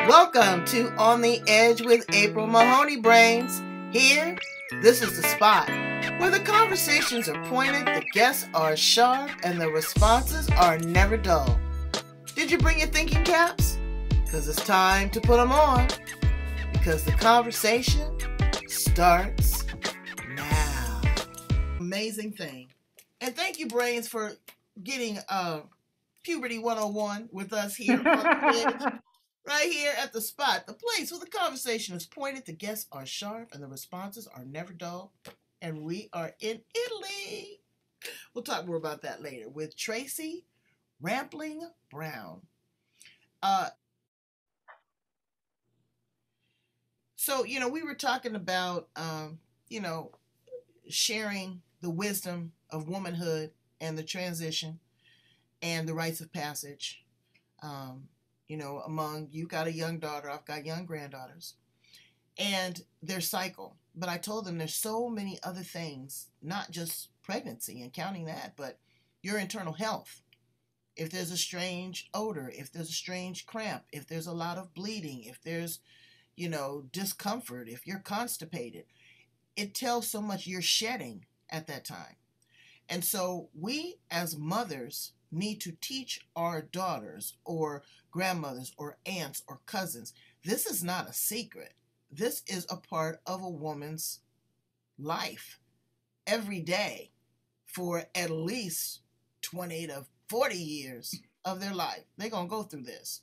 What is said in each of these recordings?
Welcome to On the Edge with April Mahoney Brains. Here, this is the spot where the conversations are pointed, the guests are sharp, and the responses are never dull. Did you bring your thinking caps? Because it's time to put them on. Because the conversation starts now. Amazing thing. And thank you, Brains, for getting Puberty 101 with us here on the edge. Right here at the spot, the place where the conversation is pointed, the guests are sharp, and the responses are never dull. And we are in Italy. We'll talk more about that later with Tracey Rampling Brown. So, we were talking about, sharing the wisdom of womanhood and the transition and the rites of passage. Among you got a young daughter, I've got young granddaughters, and their cycle. But I told them there's so many other things, not just pregnancy and counting that, but your internal health. If there's a strange odor, if there's a strange cramp, if there's a lot of bleeding, if there's, discomfort, if you're constipated, it tells so much you're shedding at that time. And so we as mothers need to teach our daughters or grandmothers or aunts or cousins, this is not a secret. This is a part of a woman's life every day for at least 20 to 40 years of their life. They're going to go through this.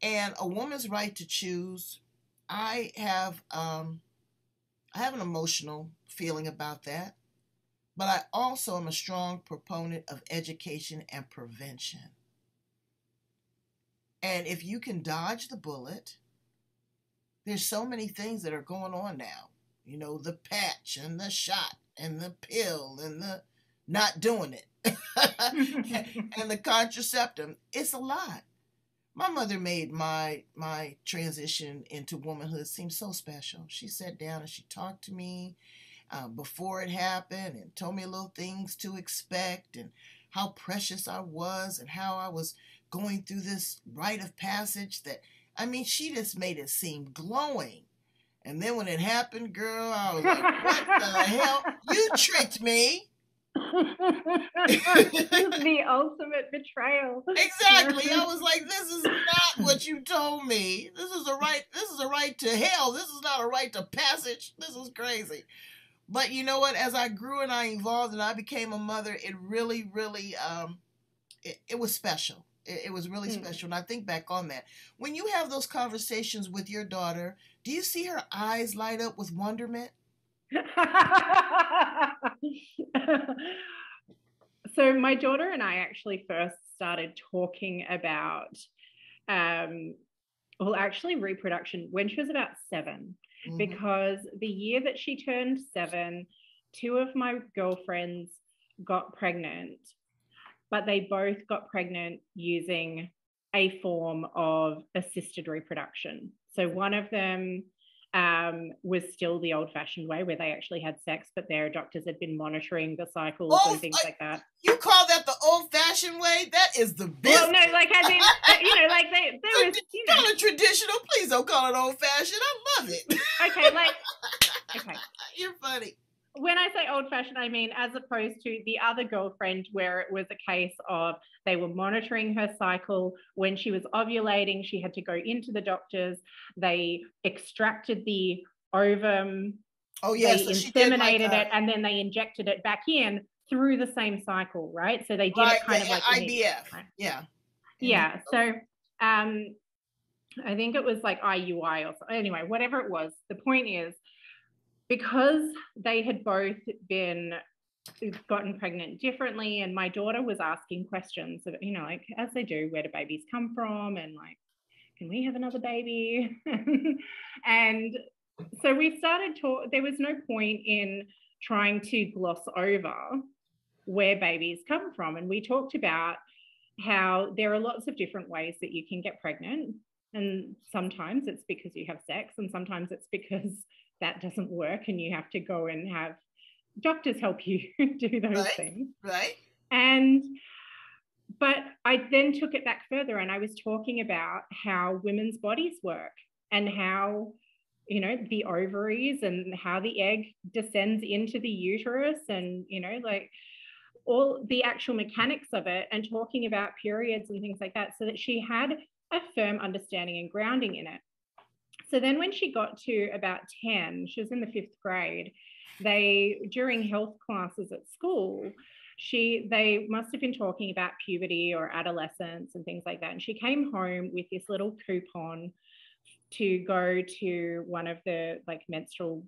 And a woman's right to choose, I have an emotional feeling about that. But I also am a strong proponent of education and prevention. And if you can dodge the bullet, there's so many things that are going on now. The patch and the shot and the pill and the not doing it and the contraceptive. It's a lot. My mother made my transition into womanhood seem so special. She sat down and she talked to me before it happened and told me little things to expect and how precious I was and how I was going through this rite of passage she just made it seem glowing. And then when it happened, girl, I was like, what the hell? You tricked me. The ultimate betrayal. Exactly. I was like, this is not what you told me. This is a right to hell. This is not a right to passage. This is crazy. But you know what? As I grew and I evolved and I became a mother, it really, really, it was special. It was really special. And I think back on that. When you have those conversations with your daughter, do you see her eyes light up with wonderment? So my daughter and I actually first started talking about, reproduction when she was about 7. Mm-hmm. Because the year that she turned 7, 2 of my girlfriends got pregnant, but they both got pregnant using a form of assisted reproduction. So one of them was still the old-fashioned way where they actually had sex, but their doctors had been monitoring the cycles and things like that. You call that the old-fashioned way? That is the best. Well, no, as in, there was, call it traditional. Please don't call it old-fashioned. I love it. Okay. You're funny. When I say old-fashioned, I mean as opposed to the other girlfriend where it was a case of they were monitoring her cycle. When she was ovulating, she had to go into the doctors. They extracted the ovum. Oh, yes. They inseminated it, and then they injected it back in through the same cycle, right? So they did it kind of like IVF. Right? Yeah. Yeah. So I think it was like IUI or something. Anyway, whatever it was, the point is, because they had both gotten pregnant differently, and my daughter was asking questions of, as they do, where do babies come from? And can we have another baby? And so we started there was no point in trying to gloss over where babies come from. And we talked about how there are lots of different ways that you can get pregnant. And sometimes it's because you have sex, and sometimes it's because that doesn't work and you have to go and have doctors help you do those things. Right. And but I then took it back further, and I was talking about how women's bodies work, and how, you know, the ovaries and how the egg descends into the uterus, and, you know, like all the actual mechanics of it, and talking about periods and things like that, so that she had a firm understanding and grounding in it. So then when she got to about 10, she was in the 5th grade, during health classes at school, they must have been talking about puberty or adolescence and things like that. And she came home with this little coupon to go to one of the like menstrual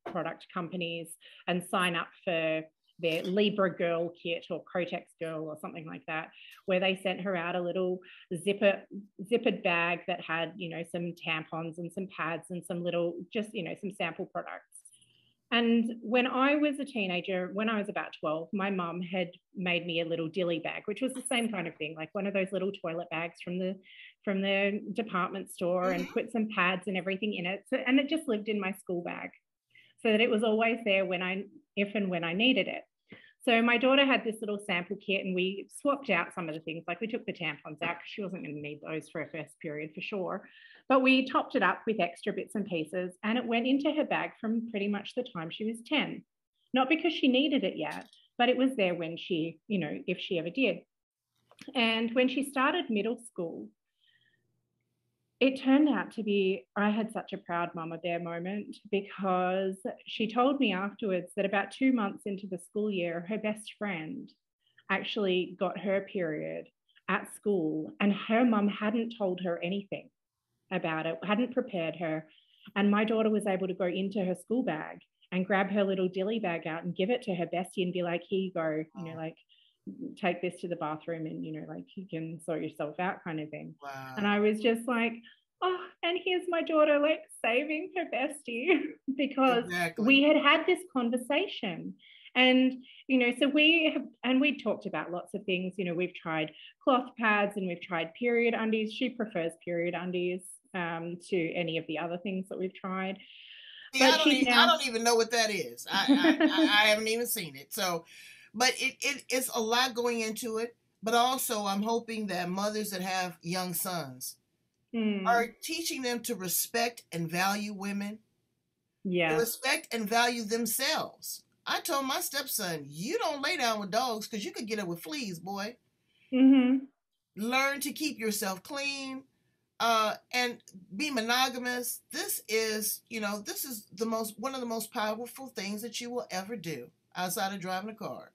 product companies and sign up for their Libra Girl kit or Kotex Girl or something like that, where they sent her out a little zippered bag that had, you know, some tampons and some pads and some little, just, you know, some sample products. And when I was a teenager, when I was about 12, my mum had made me a little dilly bag, which was the same kind of thing, like one of those little toilet bags from the department store, and put some pads and everything in it. So, and it just lived in my school bag, so that it was always there if and when I needed it. So my daughter had this little sample kit, and we swapped out some of the things. Like we took the tampons out because she wasn't going to need those for her first period for sure. But we topped it up with extra bits and pieces, and it went into her bag from pretty much the time she was 10. Not because she needed it yet, but it was there when she, you know, if she ever did. And when she started middle school, it turned out to be, I had such a proud mama bear moment, because she told me afterwards that about 2 months into the school year, her best friend actually got her period at school, and her mum hadn't told her anything about it, hadn't prepared her. And my daughter was able to go into her school bag and grab her little dilly bag out and give it to her bestie and be like, here you go, you know, like, take this to the bathroom and, you know, like, you can sort yourself out kind of thing. Wow. And I was just like, oh, and here's my daughter like saving her bestie because we had this conversation. And, you know, so we talked about lots of things. You know, we've tried cloth pads and we've tried period undies. She prefers period undies to any of the other things that we've tried. See, I don't even know what that is. I haven't even seen it. So, but it's a lot going into it. But also, I'm hoping that mothers that have young sons are teaching them to respect and value women. Yeah. To respect and value themselves. I told my stepson, you don't lay down with dogs because you could get it with fleas, boy. Learn to keep yourself clean. And be monogamous. This is, you know, this is one of the most powerful things that you will ever do outside of driving a car.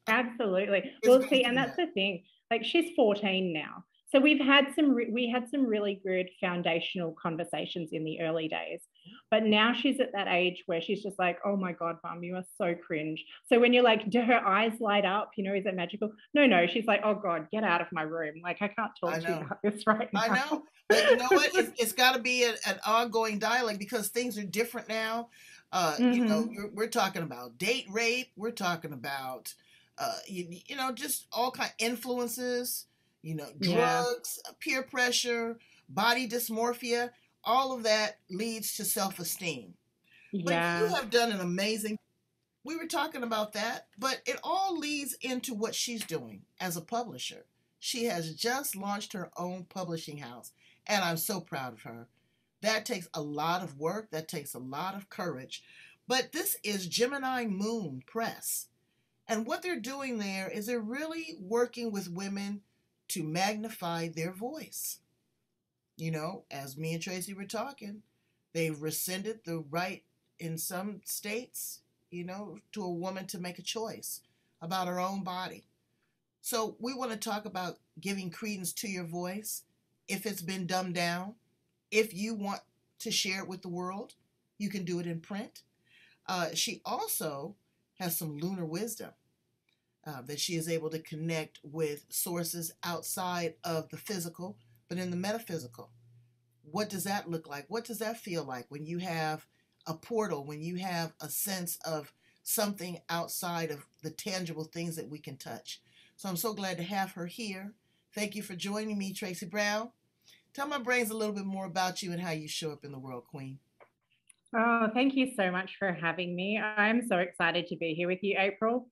Absolutely. Well, see, and that's the thing. Like, she's 14 now. So we had some really good foundational conversations in the early days. But now she's at that age where she's just like, oh my God, Mum, you are so cringe. So when you're like, do her eyes light up? You know, is it magical? No. She's like, oh God, get out of my room. Like, I can't talk to you about this right now. I know. But you know what? It's got to be an ongoing dialogue because things are different now. You know, we're talking about date rape. We're talking about, you know, just all kind of influences. You know, drugs, peer pressure, body dysmorphia, all of that leads to self-esteem. But you have done an amazing, we were talking about that, but it all leads into what she's doing as a publisher. She has just launched her own publishing house, and I'm so proud of her. That takes a lot of work. That takes a lot of courage. But this is Gemini Moon Press. And what they're doing there is they're really working with women to magnify their voice. You know, as me and Tracey were talking, they've rescinded the right in some states, you know, to a woman to make a choice about her own body. So we want to talk about giving credence to your voice. If it's been dumbed down, if you want to share it with the world, you can do it in print. She also has some lunar wisdom. That she is able to connect with sources outside of the physical, but in the metaphysical. What does that look like? What does that feel like when you have a portal, when you have a sense of something outside of the tangible things that we can touch? So I'm so glad to have her here. Thank you for joining me, Tracey Brown. Tell my brains a little bit more about you and how you show up in the world, Queen. Oh, thank you so much for having me. I'm so excited to be here with you, April.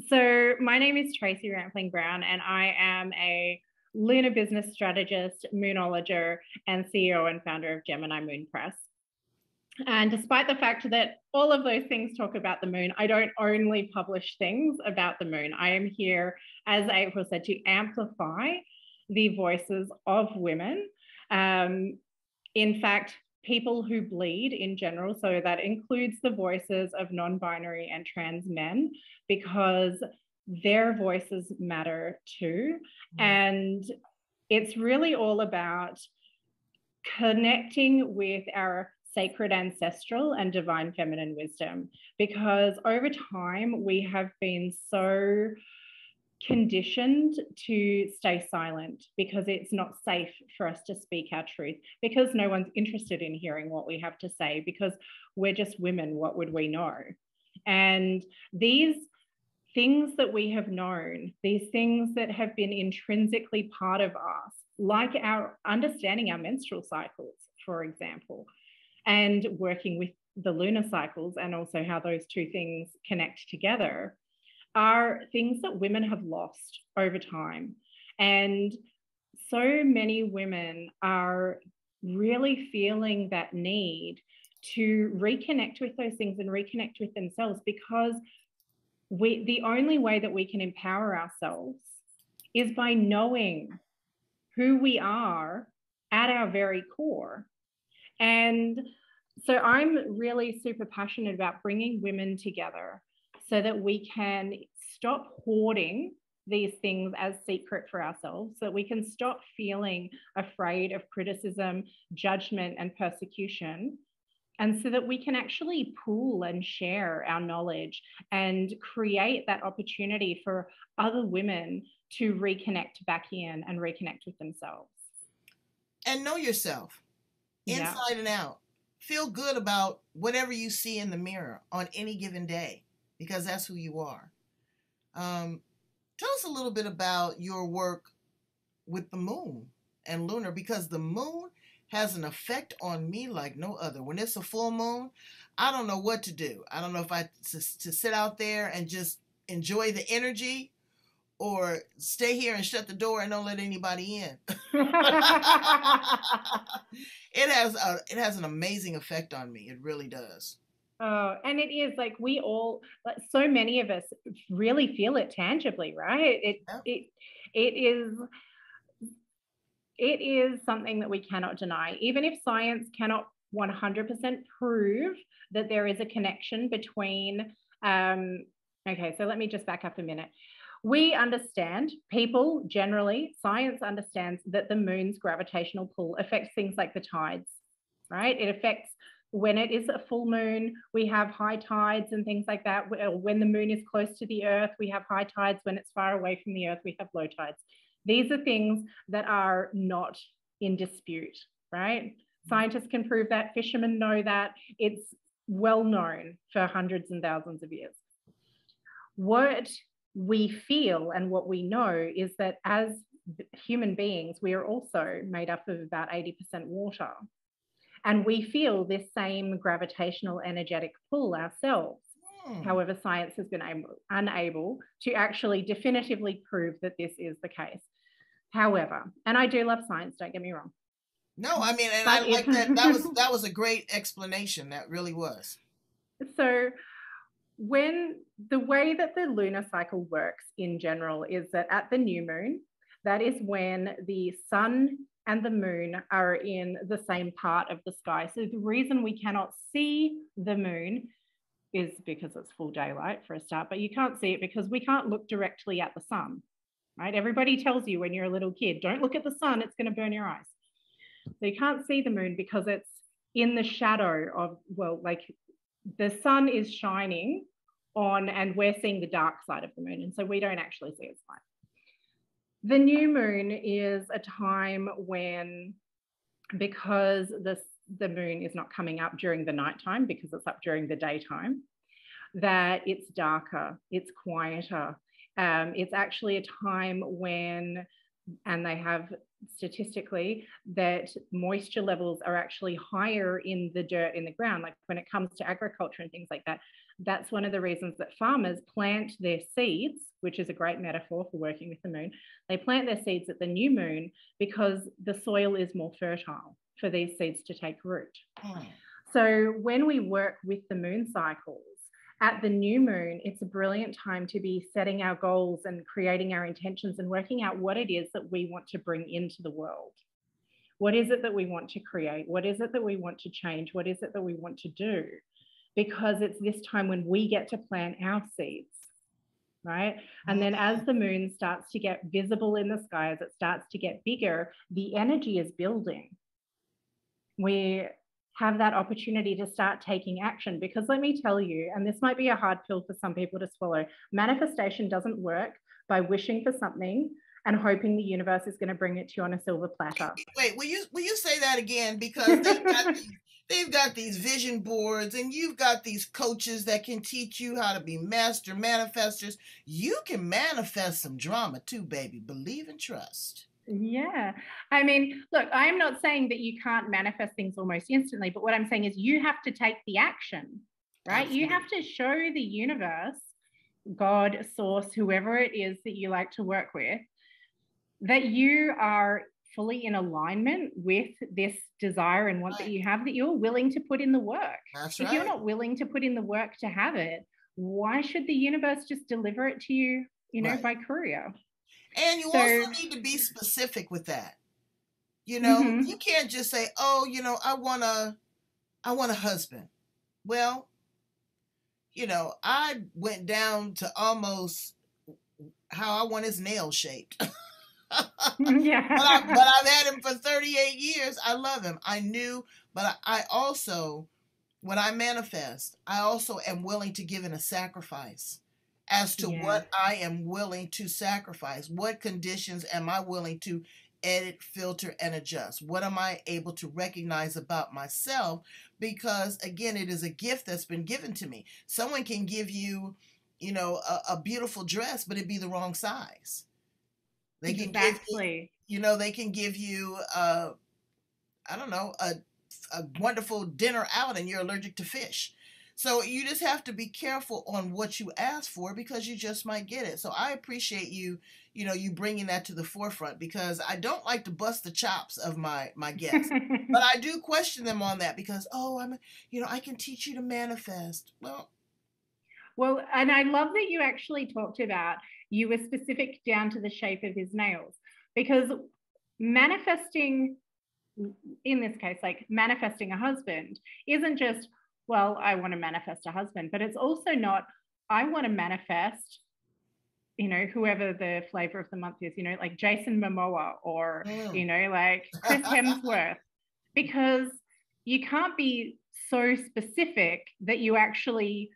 So my name is Tracey Rampling Brown, and I am a lunar business strategist, moonologer, and CEO and founder of Gemini Moon Press. And despite the fact that all of those things talk about the moon, I don't only publish things about the moon. I am here, as April said, to amplify the voices of women. In fact, people who bleed in general. So that includes the voices of non-binary and trans men, because their voices matter too. And it's really all about connecting with our sacred ancestral and divine feminine wisdom, because over time we have been so conditioned to stay silent because it's not safe for us to speak our truth, because no one's interested in hearing what we have to say, because we're just women. What would we know? And these things that we have known, these things that have been intrinsically part of us, like our understanding our menstrual cycles, for example, and working with the lunar cycles, and also how those two things connect together, are things that women have lost over time. And so many women are really feeling that need to reconnect with those things and reconnect with themselves, because the only way that we can empower ourselves is by knowing who we are at our very core. And so I'm really super passionate about bringing women together so that we can stop hoarding these things as secret for ourselves, so that we can stop feeling afraid of criticism, judgment, and persecution, and so that we can actually pool and share our knowledge and create that opportunity for other women to reconnect back in and reconnect with themselves. And know yourself inside and out. Feel good about whatever you see in the mirror on any given day, because that's who you are. Tell us a little bit about your work with the moon and lunar, because the moon has an effect on me like no other. When it's a full moon, I don't know what to do. I don't know if to sit out there and just enjoy the energy, or stay here and shut the door and don't let anybody in. It has an amazing effect on me. It really does. Oh, and it is like we all, so many of us really feel it tangibly, right? It is something that we cannot deny. Even if science cannot 100% prove that there is a connection between, okay, so let me just back up a minute. We understand, people generally, science understands that the moon's gravitational pull affects things like the tides, right? It affects, when it is a full moon, we have high tides and things like that. When the moon is close to the earth, we have high tides. When it's far away from the earth, we have low tides. These are things that are not in dispute, right? Scientists can prove that, fishermen know that, it's well known for hundreds and thousands of years. What we feel and what we know is that as human beings, we are also made up of about 80% water. And we feel this same gravitational energetic pull ourselves. However, science has been unable to actually definitively prove that this is the case. However, and I do love science, don't get me wrong. No, I mean, and I like that. That was a great explanation. That really was. So when the way that the lunar cycle works in general is that at the new moon, that is when the sun and the moon are in the same part of the sky. So the reason we cannot see the moon is because it's full daylight for a start, but you can't see it because we can't look directly at the sun, right? Everybody tells you when you're a little kid, don't look at the sun, it's going to burn your eyes. So you can't see the moon because it's in the shadow of, well, like the sun is shining on and we're seeing the dark side of the moon. And so we don't actually see its light. The new moon is a time when, because the moon is not coming up during the nighttime because it's up during the daytime, that it's darker, it's quieter. It's actually a time when and they have statistically that moisture levels are actually higher in the dirt in the ground. Like when it comes to agriculture and things like that, that's one of the reasons that farmers plant their seeds, which is a great metaphor for working with the moon. They plant their seeds at the new moon because the soil is more fertile for these seeds to take root. So when we work with the moon cycles, at the new moon, it's a brilliant time to be setting our goals and creating our intentions and working out what it is that we want to bring into the world. What is it that we want to create? What is it that we want to change? What is it that we want to do? Because it's this time when we get to plant our seeds, right? And then as the moon starts to get visible in the sky, as it starts to get bigger, the energy is building. We have that opportunity to start taking action, because let me tell you, and this might be a hard pill for some people to swallow, manifestation doesn't work by wishing for something and hoping the universe is going to bring it to you on a silver platter. Wait, will you say that again? Because they've got these vision boards, and you've got these coaches that can teach you how to be master manifestors. You can manifest some drama too, baby. Believe and trust. Yeah. I mean, look, I'm not saying that you can't manifest things almost instantly, but what I'm saying is you have to take the action, right? Absolutely. You have to show the universe, God, source, whoever it is that you like to work with, that you are fully in alignment with this desire and want that you have, that you're willing to put in the work. That's right. If you're not willing to put in the work to have it, why should the universe just deliver it to you, by courier? And you also need to be specific with that. You can't just say, oh, I want a husband. Well, I went down to almost how I want his nail shaped. Yeah. But I've had him for 38 years. I love him. I knew, but I also, when I manifest, I also am willing to give in a sacrifice as to what I am willing to sacrifice. What conditions am I willing to edit, filter, and adjust? What am I able to recognize about myself? Because again, it is a gift that's been given to me. Someone can give you, a beautiful dress, but it'd be the wrong size. They can they can give you, a wonderful dinner out, and you're allergic to fish. So you just have to be careful on what you ask for, because you just might get it. So I appreciate you bringing that to the forefront, because I don't like to bust the chops of my guests, but I do question them on that, because, I can teach you to manifest. Well, and I love that you actually talked about, you were specific down to the shape of his nails, because manifesting, in this case, like manifesting a husband isn't just, well, I want to manifest a husband, but it's also not, I want to manifest, whoever the flavor of the month is, like Jason Momoa or, like Chris Hemsworth, because you can't be so specific that you actually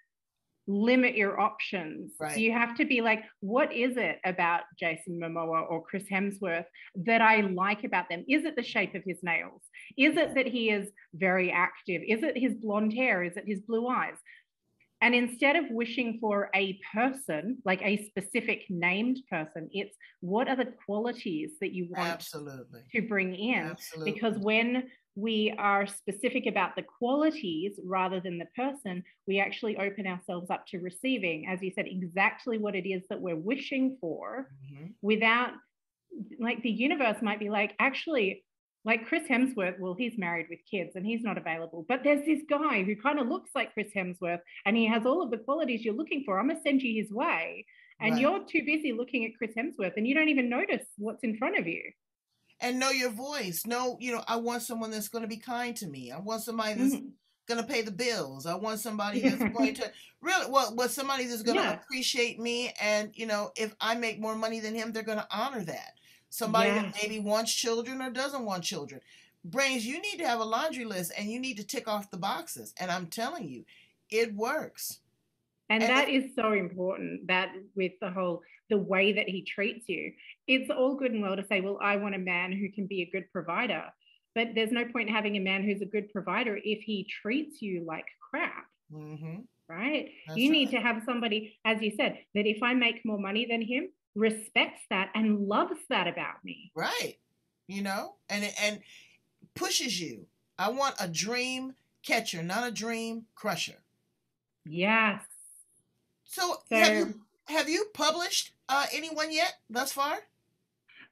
limit your options. Right. You have to be like, what is it about Jason Momoa or Chris Hemsworth that I like about them? Is it the shape of his nails? Is it that he is very active? Is it his blonde hair? Is it his blue eyes? And instead of wishing for a person, like a specific named person, it's what are the qualities that you want to bring in? Absolutely. Because when we are specific about the qualities rather than the person, we actually open ourselves up to receiving, as you said, exactly what it is that we're wishing for, without, like, the universe might be like, actually, like Chris Hemsworth, well, he's married with kids and he's not available, but there's this guy who kind of looks like Chris Hemsworth and he has all of the qualities you're looking for. I'm going to send you his way. And you're too busy looking at Chris Hemsworth and you don't even notice what's in front of you. And know your voice. Know, I want someone that's going to be kind to me. I want somebody that's going to pay the bills. I want somebody that's going to somebody that's going to appreciate me. And, if I make more money than him, they're going to honor that. Somebody that maybe wants children or doesn't want children. Brains, you need to have a laundry list and you need to tick off the boxes. And I'm telling you, it works. And that is so important, that with the way that he treats you. It's all good and well to say, well, I want a man who can be a good provider. But there's no point in having a man who's a good provider if he treats you like crap. Right? You need to have somebody, as you said, that if I make more money than him, respects that and loves that about me. Right. You know, and pushes you. I want a dream catcher, not a dream crusher. Yes. So, So have you published anyone yet thus far?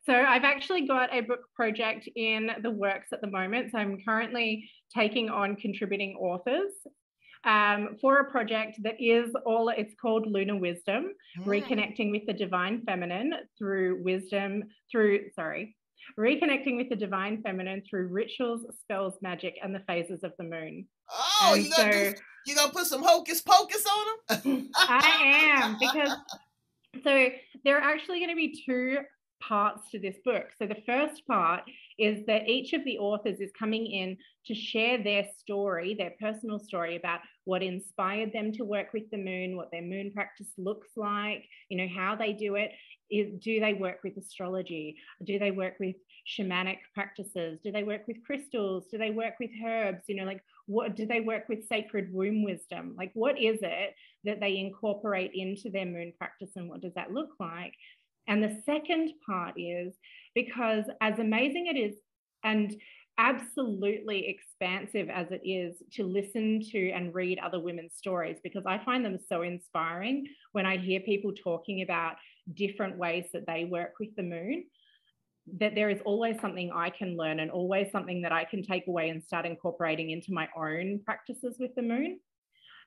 So I've actually got a book project in the works at the moment. So I'm currently taking on contributing authors for a project that is it's called Lunar Wisdom, reconnecting with the divine feminine reconnecting with the divine feminine through rituals, spells, magic, and the phases of the moon. Oh, you gonna put some hocus pocus on them? I am, because so there are actually going to be two parts to this book. So the first part is that each of the authors is coming in to share their story, their personal story about what inspired them to work with the moon, what their moon practice looks like, you know, how they do it. Do they work with astrology? Do they work with shamanic practices? Do they work with crystals? Do they work with herbs? You know, like, what do they work with? Sacred womb wisdom? Like, what is it that they incorporate into their moon practice, and what does that look like? And the second part is, because as amazing it is and absolutely expansive as it is to listen to and read other women's stories, because I find them so inspiring when I hear people talking about different ways that they work with the moon, that there is always something I can learn and always something that I can take away and start incorporating into my own practices with the moon.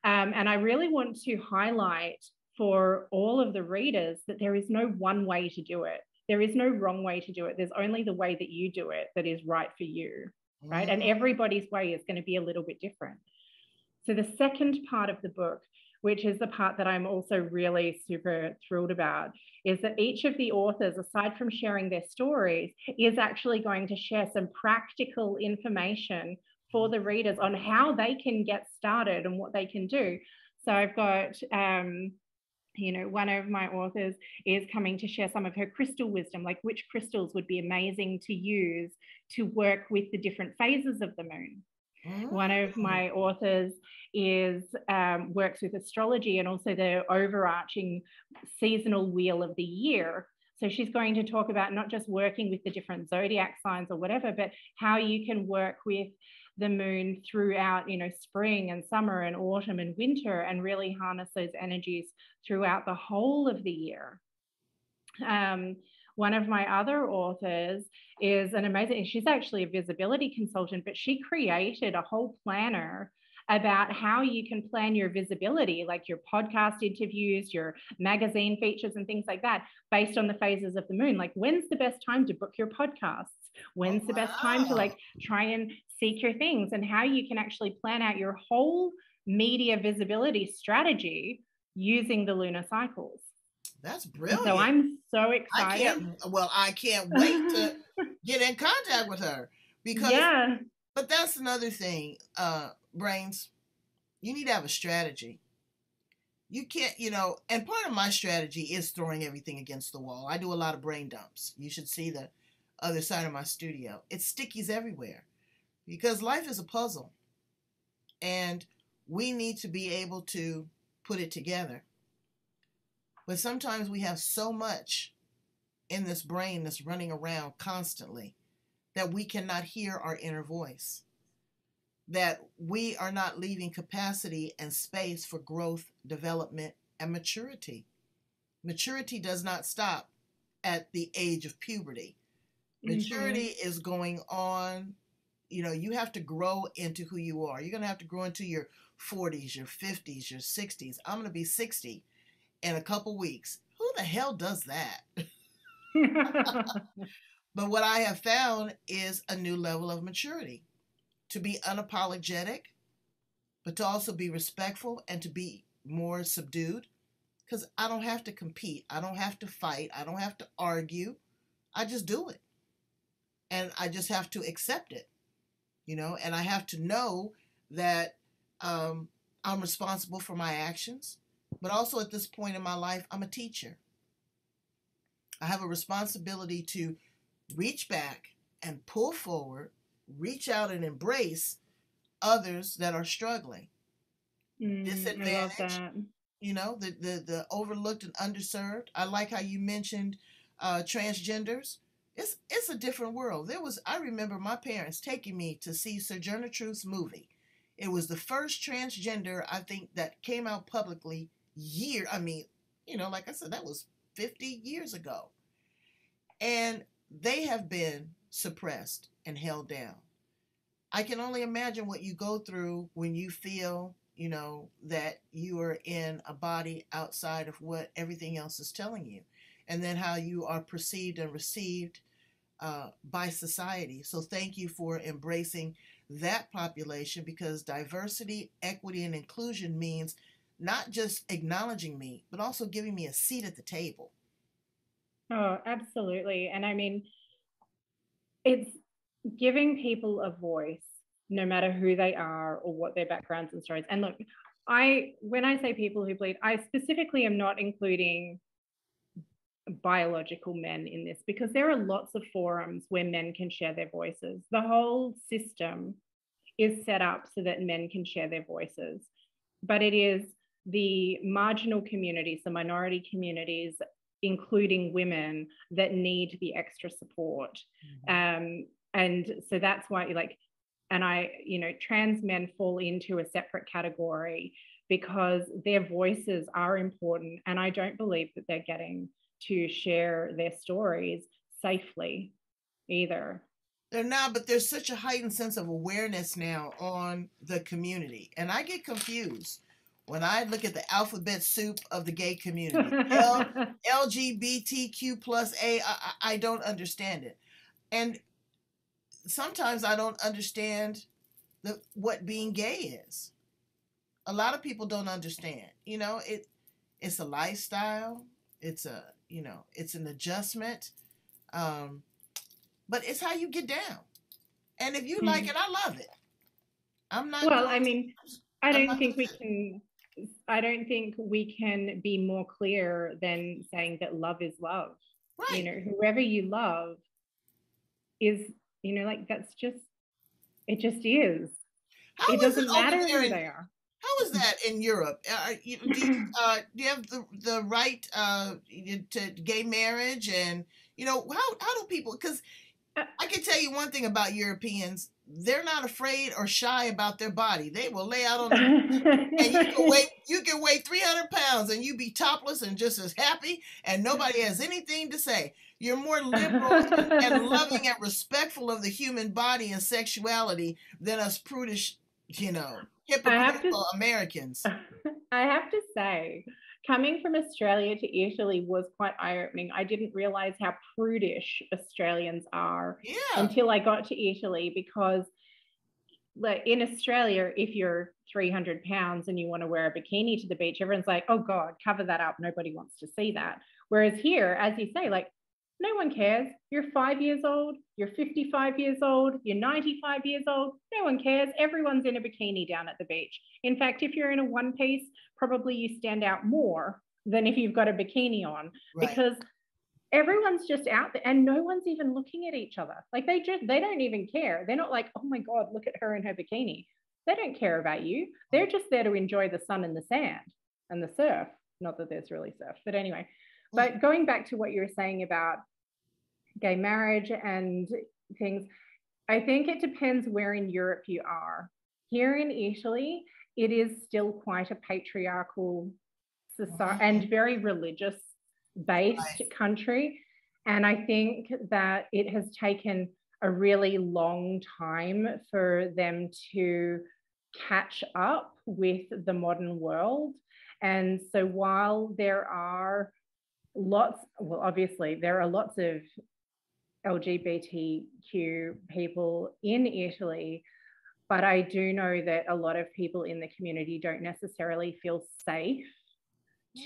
And I really want to highlight for all of the readers that there is no one way to do it. There is no wrong way to do it. There's only the way that you do it that is right for you, right? And everybody's way is going to be a little bit different. So the second part of the book, which is the part that I'm also really super thrilled about, is that each of the authors, aside from sharing their stories, is actually going to share some practical information for the readers on how they can get started and what they can do. So I've got, one of my authors is coming to share some of her crystal wisdom, like which crystals would be amazing to use to work with the different phases of the moon. One of my authors works with astrology and also the overarching seasonal wheel of the year. So she's going to talk about not just working with the different zodiac signs or whatever, but how you can work with the moon throughout, spring and summer and autumn and winter, and really harness those energies throughout the whole of the year. One of my other authors is she's actually a visibility consultant, but she created a whole planner about how you can plan your visibility, like your podcast interviews, your magazine features and things like that, based on the phases of the moon. Like, when's the best time to book your podcasts? When's the best time to try and seek your things, and how you can actually plan out your whole media visibility strategy using the lunar cycles. That's brilliant. So I'm so excited. I can't wait to get in contact with her, because but that's another thing, Brains, you need to have a strategy. You can't, and part of my strategy is throwing everything against the wall. I do a lot of brain dumps. You should see the other side of my studio. It's stickies everywhere, because life is a puzzle, and we need to be able to put it together. But sometimes we have so much in this brain that's running around constantly that we cannot hear our inner voice, that we are not leaving capacity and space for growth, development, and maturity. Maturity does not stop at the age of puberty. Maturity is going on. You have to grow into who you are. You're going to have to grow into your 40s, your 50s, your 60s. I'm going to be 60 in a couple weeks. Who the hell does that? But what I have found is a new level of maturity, to be unapologetic, but to also be respectful and to be more subdued, because I don't have to compete. I don't have to fight. I don't have to argue. I just do it. And I just have to accept it, and I have to know that I'm responsible for my actions. But also at this point in my life, I'm a teacher. I have a responsibility to reach back and pull forward, reach out and embrace others that are struggling, disadvantaged, you know, the overlooked and underserved. I like how you mentioned transgenders. It's a different world. I remember my parents taking me to see Sojourner Truth's movie. It was the first transgender, I think, that came out publicly I mean, you know, like I said, that was 50 years ago. And they have been suppressed and held down. I can only imagine what you go through when you feel, you know, that you are in a body outside of what everything else is telling you, and then how you are perceived and received by society. So thank you for embracing that population, because diversity, equity, and inclusion means not just acknowledging me, but also giving me a seat at the table. Oh, absolutely. And I mean, it's giving people a voice, no matter who they are or what their backgrounds and stories. And look, when I say people who bleed, I specifically am not including biological men in this, because there are lots of forums where men can share their voices. The whole system is set up so that men can share their voices, but it is the marginal communities, the minority communities, including women, that need the extra support. And so that's why, like, and trans men fall into a separate category because their voices are important, and I don't believe that they're getting to share their stories safely either. They're not, but there's such a heightened sense of awareness now on the community. And I get confused when I look at the alphabet soup of the gay community. LGBTQ plus A, I don't understand it. And sometimes I don't understand what being gay is. A lot of people don't understand. You know, it's a lifestyle. It's an adjustment. But it's how you get down. And if you like it, I love it. I'm not. Well, I mean, I don't think we can be more clear than saying that love is love. Right. You know, whoever you love is, you know, like it just is. It doesn't matter who they are. How is that in Europe? Do you have the right to gay marriage? And, you know, how do people, because I can tell you one thing about Europeans: they're not afraid or shy about their body. They will lay out on the and you can weigh 300 pounds and you be topless and just as happy, and nobody has anything to say. You're more liberal and loving and respectful of the human body and sexuality than us prudish, you know, hypocritical Americans. I have to say, coming from Australia to Italy was quite eye-opening. I didn't realize how prudish Australians are until I got to Italy, because like in Australia, if you're 300 pounds and you want to wear a bikini to the beach, everyone's like, oh God, cover that up. Nobody wants to see that. Whereas here, as you say, like, no one cares. You're 5 years old, you're 55 years old, you're 95 years old. No one cares. Everyone's in a bikini down at the beach. In fact, if you're in a one piece, probably you stand out more than if you've got a bikini on, because everyone's just out there and no one's even looking at each other. Like they don't even care. They're not like, oh my God, look at her in her bikini. They don't care about you. They're just there to enjoy the sun and the sand and the surf. Not that there's really surf, but anyway. But going back to what you were saying about gay marriage and things, I think it depends where in Europe you are. Here in Italy, it is still quite a patriarchal society and very religious-based country. And I think that it has taken a really long time for them to catch up with the modern world. And so while there are obviously there are lots of LGBTQ people in Italy, but I do know that a lot of people in the community don't necessarily feel safe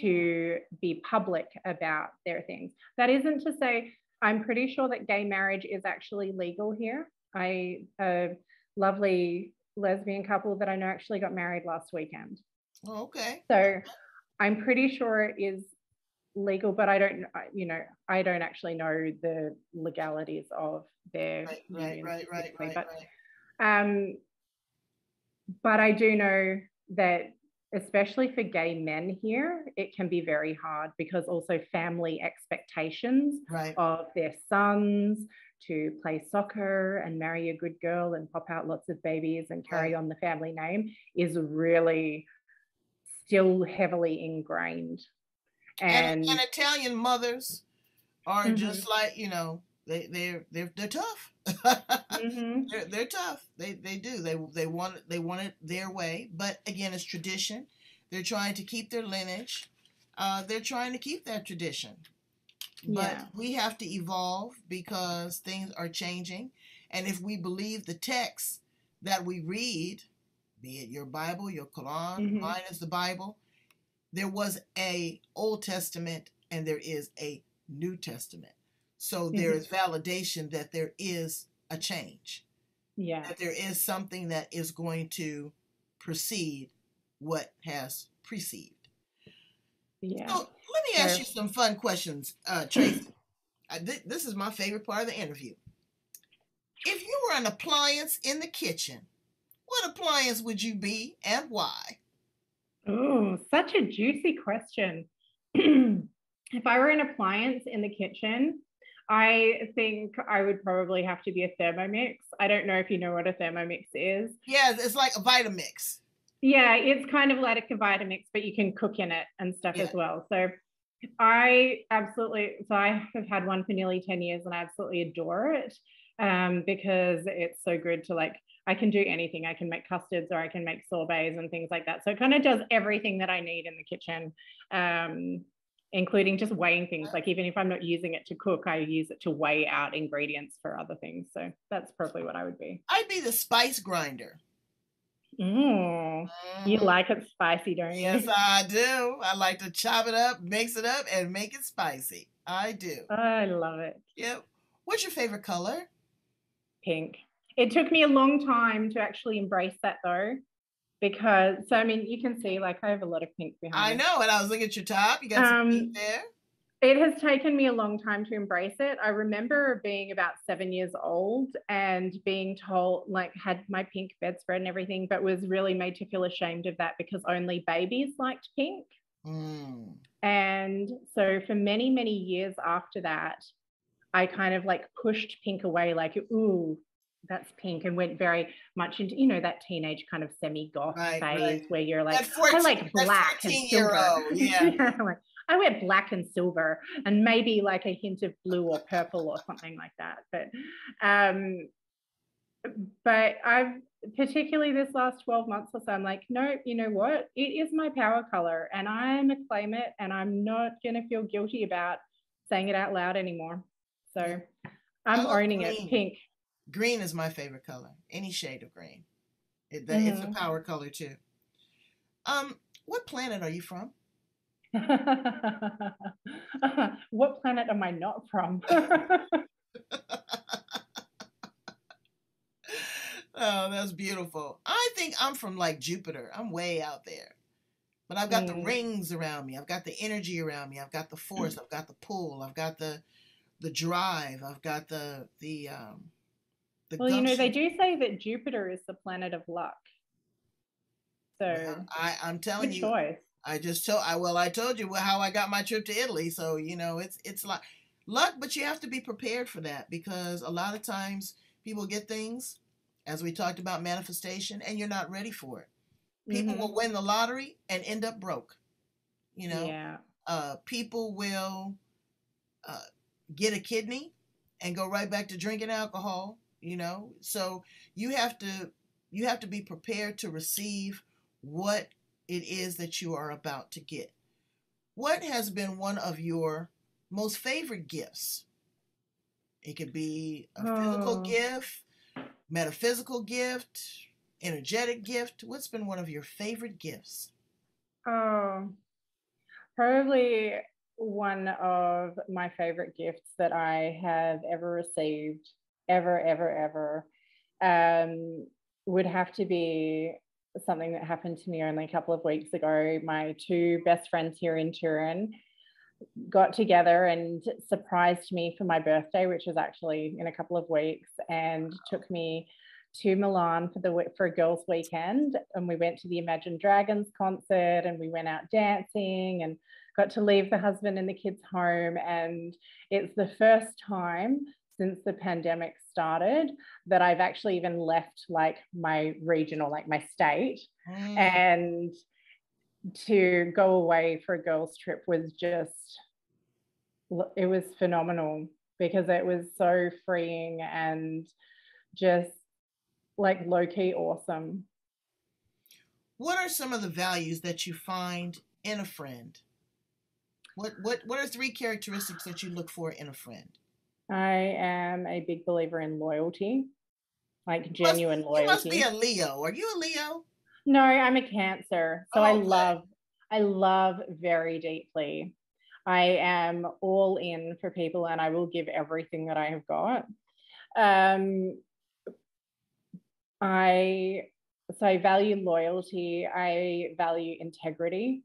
to be public about their things. That isn't to say, I'm pretty sure that gay marriage is actually legal here. A lovely lesbian couple that I know actually got married last weekend. Oh, okay. So I'm pretty sure it is legal, but I don't actually know the legalities of their right. But I do know that especially for gay men here, it can be very hard because also family expectations Right. of their sons to play soccer and marry a good girl and pop out lots of babies and carry on the family name is really still heavily ingrained. And Italian mothers are Mhm. just like, you know, they're tough. Mhm. They're tough. They do. They want it their way. But again, it's tradition. They're trying to keep their lineage. They're trying to keep that tradition. But Yeah. we have to evolve because things are changing. And if we believe the texts that we read, be it your Bible, your Quran, Mhm. mine is the Bible, there was a Old Testament and there is a New Testament. So there is validation that there is a change. Yeah. That there is something that is going to precede what has preceded. Yeah. So let me ask you some fun questions, Tracey. This is my favorite part of the interview. If you were an appliance in the kitchen, what appliance would you be and why? Oh, such a juicy question. If I were an appliance in the kitchen, I think I would probably have to be a Thermomix. I don't know if you know what a Thermomix is. Yeah, it's like a Vitamix. Yeah, it's kind of like a Vitamix, but you can cook in it and stuff as well. So I have had one for nearly 10 years and I absolutely adore it because it's so good to like, I can do anything. I can make custards or I can make sorbets and things like that. So it kind of does everything that I need in the kitchen, including just weighing things. Like even if I'm not using it to cook, I use it to weigh out ingredients for other things. So that's probably what I would be. I'd be the spice grinder. You like it spicy, don't you? Yes, I do. I like to chop it up, mix it up, and make it spicy. I do. I love it. Yep. What's your favorite color? Pink. It took me a long time to actually embrace that though, because so I mean you can see like I have a lot of pink behind me. I know, and I was looking at your top. You got some pink there. It has taken me a long time to embrace it. I remember being about 7 years old and being told, like, had my pink bedspread and everything, but was really made to feel ashamed of that because only babies liked pink. And so for many, many years after that, I kind of like pushed pink away, like, ooh, that's pink, and went very much into, you know, that teenage kind of semi-goth phase where you're like, I like black and silver. Yeah. Like, I wear black and silver and maybe like a hint of blue or purple or something like that. But I've particularly this last 12 months or so, I'm like, no, you know what? It is my power color and I'm going to claim it and I'm not going to feel guilty about saying it out loud anymore. So I'm owning it. Pink. Green is my favorite color. Any shade of green. It's a power color too. What planet are you from? What planet am I not from? Oh, that's beautiful. I think I'm from like Jupiter. I'm way out there. But I've got the rings around me. I've got the energy around me. I've got the force. I've got the pull. I've got the drive. I've got the well, you know, they do say that Jupiter is the planet of luck. So well, I'm telling you, choice. I told you how I got my trip to Italy. So, you know, it's like luck, but you have to be prepared for that because a lot of times people get things, as we talked about manifestation, and you're not ready for it. People will win the lottery and end up broke. You know, people will get a kidney and go right back to drinking alcohol. You know, so you have to be prepared to receive what it is that you are about to get. What has been one of your most favorite gifts? It could be a physical gift, metaphysical gift, energetic gift. What's been one of your favorite gifts? Probably one of my favorite gifts that I have ever received, ever, would have to be something that happened to me only a couple of weeks ago. My two best friends here in Turin got together and surprised me for my birthday, which was actually in a couple of weeks, and took me to Milan for a girls' weekend, and we went to the Imagine Dragons concert, and we went out dancing and got to leave the husband and the kids home. And it's the first time since the pandemic started that I've actually even left like my region or like my state. And to go away for a girls' trip was just, it was phenomenal, because it was so freeing and just like low-key awesome. What are some of the values that you find in a friend? What are 3 characteristics that you look for in a friend? I am a big believer in loyalty, like genuine loyalty. You must be a Leo. Are you a Leo? No, I'm a Cancer. So I love very deeply. I am all in for people, and I will give everything that I have got. I value loyalty. I value integrity,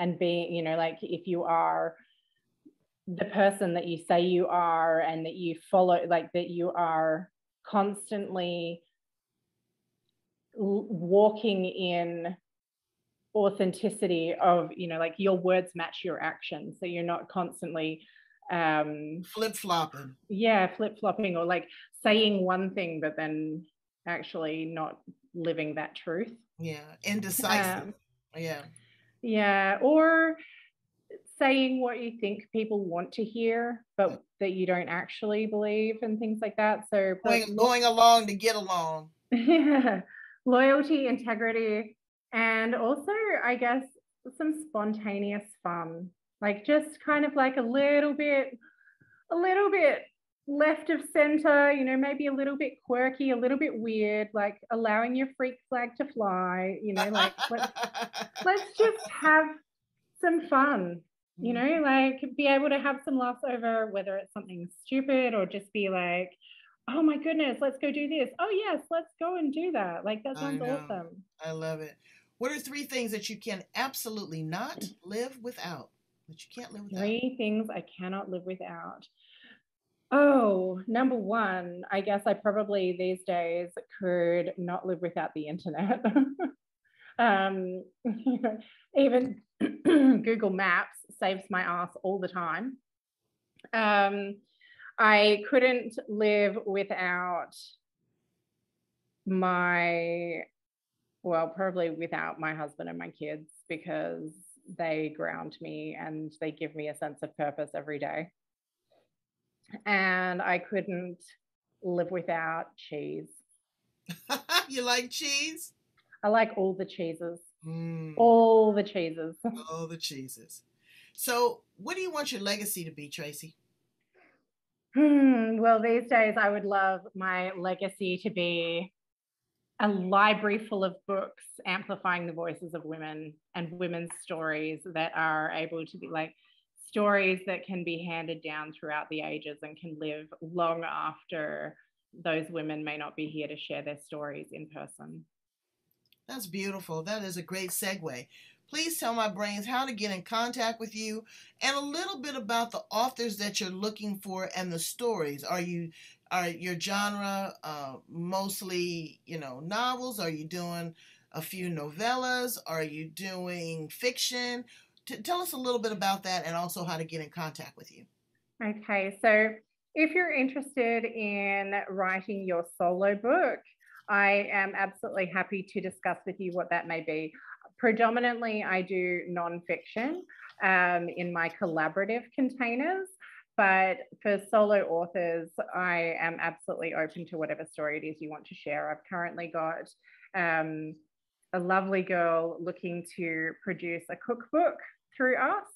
and being, you know, like if you are the person that you say you are, and that you follow, like that you are constantly walking in authenticity of, you know, like your words match your actions, so you're not constantly flip-flopping. Flip-flopping, or like saying one thing but then actually not living that truth. Indecisive. Or saying what you think people want to hear but that you don't actually believe, and things like that. So going along to get along. Loyalty, integrity, and also I guess some spontaneous fun, like just kind of like a little bit left of center, you know, maybe a little bit quirky, a little bit weird, like allowing your freak flag to fly, you know, like let's just have some fun, you know, like be able to have some laughs over whether it's something stupid, or just be like, oh my goodness, let's go do this. Oh yes, let's go and do that. Like that sounds awesome. I love it. What are 3 things that you can absolutely not live without? That you can't live without? 3 things I cannot live without. Oh, number 1, I guess I probably these days could not live without the internet. Even Google Maps saves my ass all the time. I couldn't live without probably without my husband and my kids, because they ground me and they give me a sense of purpose every day. And I couldn't live without cheese. You like cheese? I like all the cheeses. All the cheeses. All the cheeses. So what do you want your legacy to be, Tracey? Well, these days I would love my legacy to be a library full of books amplifying the voices of women and women's stories that are able to be like stories that can be handed down throughout the ages and can live long after those women may not be here to share their stories in person. That's beautiful. That is a great segue. Please tell my brains how to get in contact with you, and a little bit about the authors that you're looking for and the stories. Are your genre mostly, you know, novels? Are you doing a few novellas? Are you doing fiction? Tell us a little bit about that, and also how to get in contact with you. Okay, so if you're interested in writing your solo book, I am absolutely happy to discuss with you what that may be. Predominantly, I do nonfiction in my collaborative containers, but for solo authors, I am absolutely open to whatever story it is you want to share. I've currently got a lovely girl looking to produce a cookbook through us.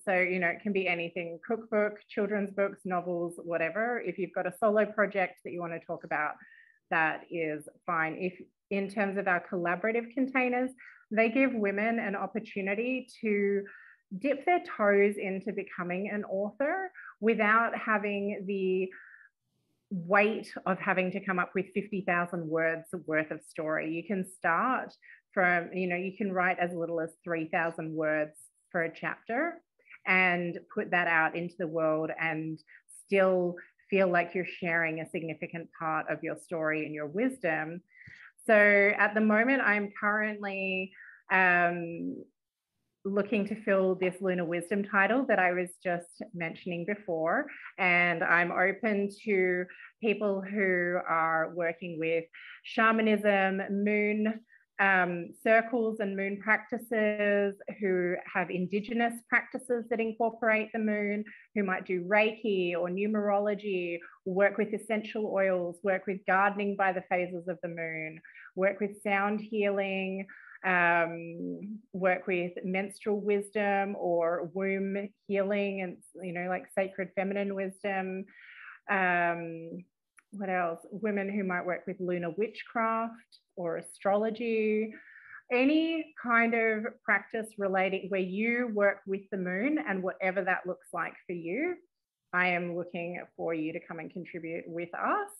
So, you know, it can be anything: cookbook, children's books, novels, whatever. If you've got a solo project that you want to talk about, that is fine. If in terms of our collaborative containers, they give women an opportunity to dip their toes into becoming an author without having the weight of having to come up with 50,000 words worth of story. You can start from, you know, you can write as little as 3,000 words for a chapter and put that out into the world and still feel like you're sharing a significant part of your story and your wisdom. So at the moment, I'm currently looking to fill this lunar wisdom title that I was just mentioning before. And I'm open to people who are working with shamanism, moon circles and moon practices, who have indigenous practices that incorporate the moon, who might do Reiki or numerology, work with essential oils, work with gardening by the phases of the moon, work with sound healing, work with menstrual wisdom or womb healing, and, you know, like sacred feminine wisdom. What else? Women who might work with lunar witchcraft or astrology, any kind of practice relating where you work with the moon, and whatever that looks like for you, I am looking for you to come and contribute with us.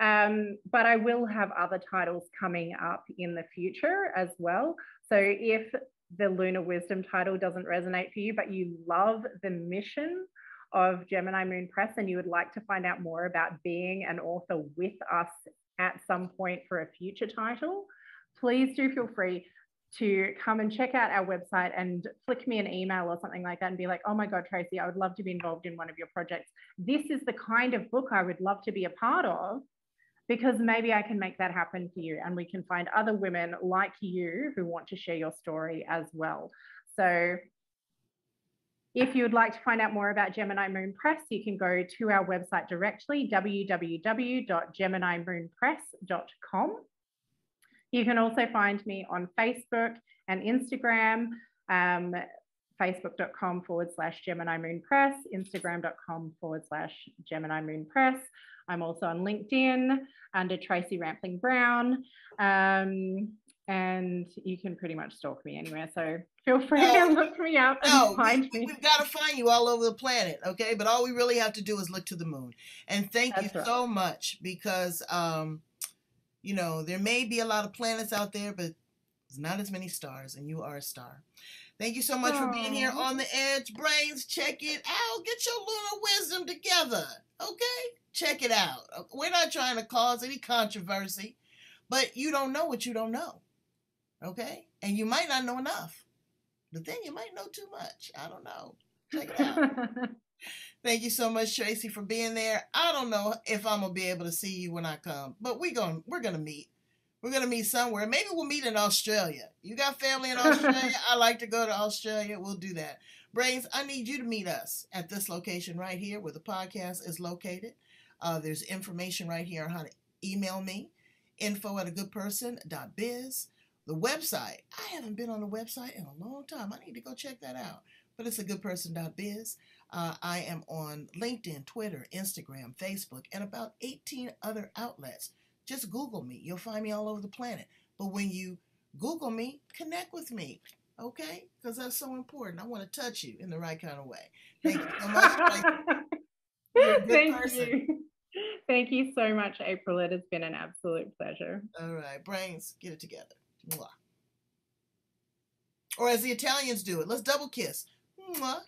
But I will have other titles coming up in the future as well. So if the Lunar Wisdom title doesn't resonate for you, but you love the mission of Gemini Moon Press and you would like to find out more about being an author with us at some point for a future title, please do feel free to come and check out our website and flick me an email or something like that and be like, oh my God, Tracey, I would love to be involved in one of your projects. This is the kind of book I would love to be a part of, because maybe I can make that happen for you, and we can find other women like you who want to share your story as well. So if you would like to find out more about Gemini Moon Press, you can go to our website directly, www.geminimoonpress.com. You can also find me on Facebook and Instagram, facebook.com/Gemini Moon Press, instagram.com/Gemini Moon Press. I'm also on LinkedIn under Tracey Rampling Brown. And you can pretty much stalk me anywhere. So feel free to look me up and find me. We've got to find you all over the planet, okay? But all we really have to do is look to the moon. And thank you so much, because, you know, there may be a lot of planets out there, but there's not as many stars, and you are a star. Thank you so much for being here on The Edge. Brains, check it out. Get your lunar wisdom together, okay? Check it out. We're not trying to cause any controversy, but you don't know what you don't know, okay? And you might not know enough, but then you might know too much. I don't know. Check it out. Thank you so much, Tracey, for being there. I don't know if I'm going to be able to see you when I come, but we're going to meet. We're going to meet somewhere. Maybe we'll meet in Australia. You got family in Australia? I like to go to Australia. We'll do that. Brains, I need you to meet us at this location right here where the podcast is located. There's information right here on how to email me, info@agoodperson.biz. The website, I haven't been on the website in a long time. I need to go check that out. But it's agoodperson.biz. I am on LinkedIn, Twitter, Instagram, Facebook, and about 18 other outlets. Just Google me. You'll find me all over the planet. But when you Google me, connect with me, okay? Because that's so important. I want to touch you in the right kind of way. Thank you so much. You're a good person. You. Thank you so much, April. It has been an absolute pleasure. All right. Brains, get it together. Mwah. Or as the Italians do it, let's double kiss. Mwah.